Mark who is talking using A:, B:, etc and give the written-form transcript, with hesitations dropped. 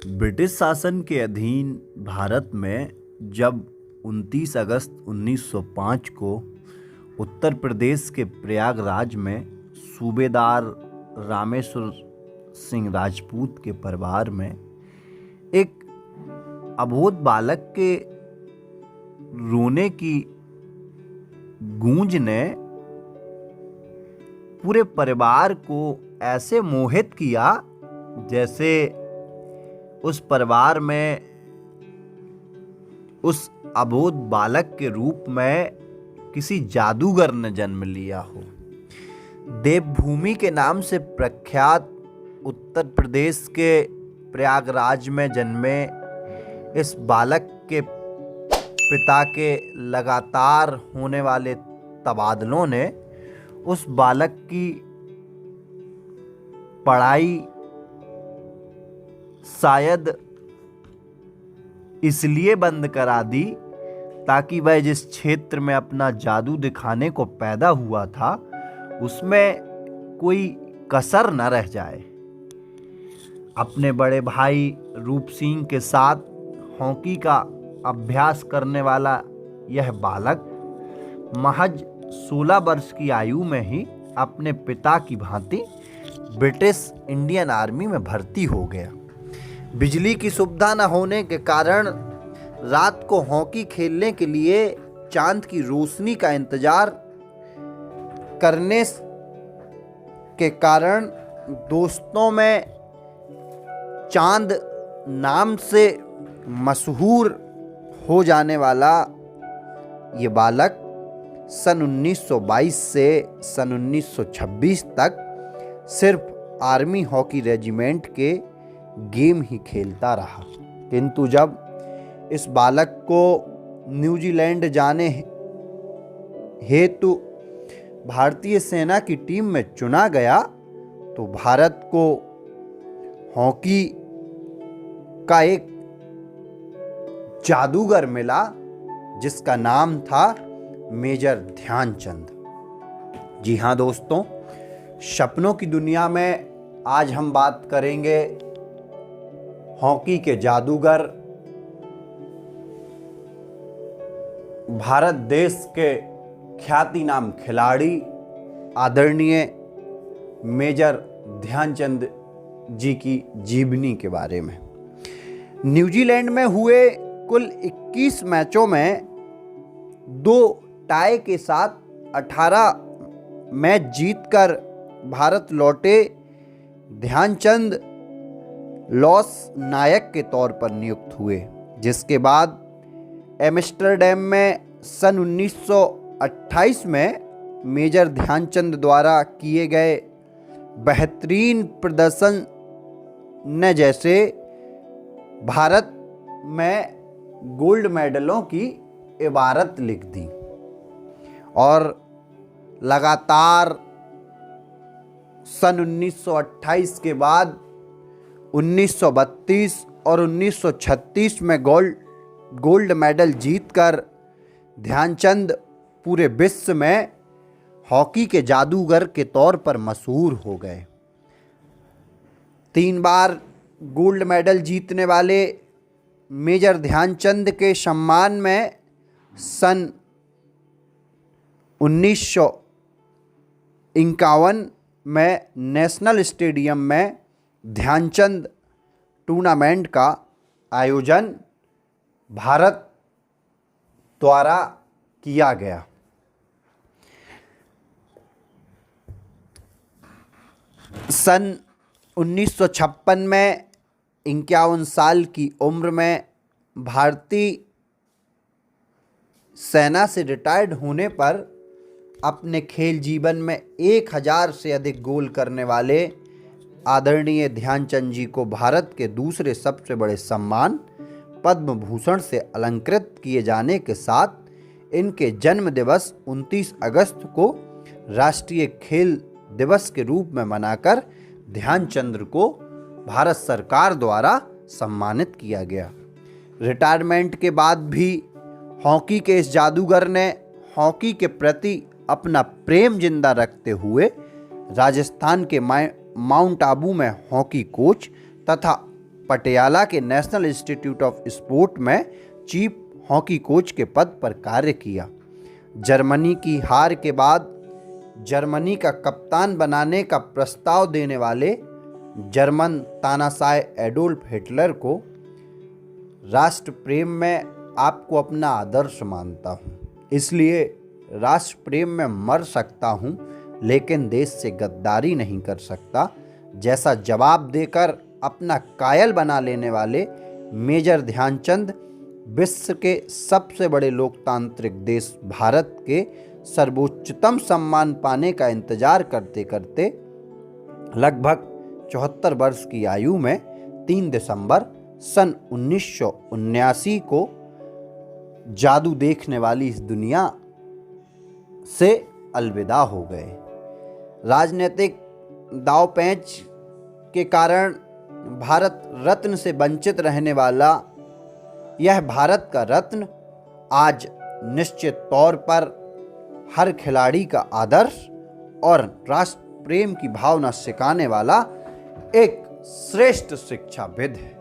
A: British शासन के अधीन भारत में जब 29 अगस्त 1905 को उत्तर प्रदेश के प्रयागराज में सूबेदार रामेश्वर सिंह राजपूत के परिवार में एक अबोध बालक के रोने की गूंज ने पूरे परिवार को ऐसे मोहित किया जैसे उस परिवार में उस अबोध बालक के रूप में किसी जादूगर ने जन्म लिया हो। देवभूमि के नाम से प्रख्यात उत्तर प्रदेश के प्रयागराज में जन्मे इस बालक के पिता के लगातार होने वाले तबादलों ने उस बालक की पढ़ाई शायद इसलिए बंद करा दी ताकि वह जिस क्षेत्र में अपना जादू दिखाने को पैदा हुआ था उसमें कोई कसर न रह जाए। अपने बड़े भाई रूप सिंह के साथ हॉकी का अभ्यास करने वाला यह बालक महज 16 वर्ष की आयु में ही अपने पिता की भांति ब्रिटिश इंडियन आर्मी में भर्ती हो गया। बिजली की सुविधा न होने के कारण रात को हॉकी खेलने के लिए चांद की रोशनी का इंतजार करने के कारण दोस्तों में चांद नाम से मशहूर हो जाने वाला ये बालक सन 1922 से सन 1926 तक सिर्फ आर्मी हॉकी रेजिमेंट के गेम ही खेलता रहा। किंतु जब इस बालक को न्यूजीलैंड जाने हेतु भारतीय सेना की टीम में चुना गया तो भारत को हॉकी का एक जादूगर मिला जिसका नाम था मेजर ध्यानचंद। जी हाँ दोस्तों, सपनों की दुनिया में आज हम बात करेंगे हॉकी के जादूगर, भारत देश के ख्याति नाम खिलाड़ी आदरणीय मेजर ध्यानचंद जी की जीवनी के बारे में। न्यूजीलैंड में हुए कुल 21 मैचों में 2 टाई के साथ 18 मैच जीतकर भारत लौटे ध्यानचंद लॉस नायक के तौर पर नियुक्त हुए, जिसके बाद एम्स्टर्डम में सन 1928 में मेजर ध्यानचंद द्वारा किए गए बेहतरीन प्रदर्शन ने जैसे भारत में गोल्ड मेडलों की इबारत लिख दी और लगातार सन 1928 के बाद 1932 और 1936 में गोल्ड मेडल जीतकर ध्यानचंद पूरे विश्व में हॉकी के जादूगर के तौर पर मशहूर हो गए। 3 बार गोल्ड मेडल जीतने वाले मेजर ध्यानचंद के सम्मान में सन 1951 में नेशनल स्टेडियम में ध्यानचंद टूर्नामेंट का आयोजन भारत द्वारा किया गया। सन 1956 में 51 साल की उम्र में भारतीय सेना से रिटायर्ड होने पर अपने खेल जीवन में 1000 से अधिक गोल करने वाले आदरणीय ध्यानचंद जी को भारत के दूसरे सबसे बड़े सम्मान पद्म भूषण से अलंकृत किए जाने के साथ इनके जन्म दिवस 29 अगस्त को राष्ट्रीय खेल दिवस के रूप में मनाकर ध्यानचंद को भारत सरकार द्वारा सम्मानित किया गया। रिटायरमेंट के बाद भी हॉकी के इस जादूगर ने हॉकी के प्रति अपना प्रेम जिंदा रखते हुए राजस्थान के माउंट आबू में हॉकी कोच तथा पटियाला के नेशनल इंस्टीट्यूट ऑफ स्पोर्ट में चीफ हॉकी कोच के पद पर कार्य किया। जर्मनी की हार के बाद जर्मनी का कप्तान बनाने का प्रस्ताव देने वाले जर्मन तानाशाह एडोल्फ हिटलर को राष्ट्र प्रेम में आपको अपना आदर्श मानता हूँ, इसलिए राष्ट्र प्रेम में मर सकता हूँ लेकिन देश से गद्दारी नहीं कर सकता, जैसा जवाब देकर अपना कायल बना लेने वाले मेजर ध्यानचंद विश्व के सबसे बड़े लोकतांत्रिक देश भारत के सर्वोच्चतम सम्मान पाने का इंतजार करते करते लगभग 74 वर्ष की आयु में 3 दिसंबर सन 1979 को जादू देखने वाली इस दुनिया से अलविदा हो गए। राजनीतिक दांवपेच के कारण भारत रत्न से वंचित रहने वाला यह भारत का रत्न आज निश्चित तौर पर हर खिलाड़ी का आदर्श और राष्ट्र प्रेम की भावना सिखाने वाला एक श्रेष्ठ शिक्षाविद है।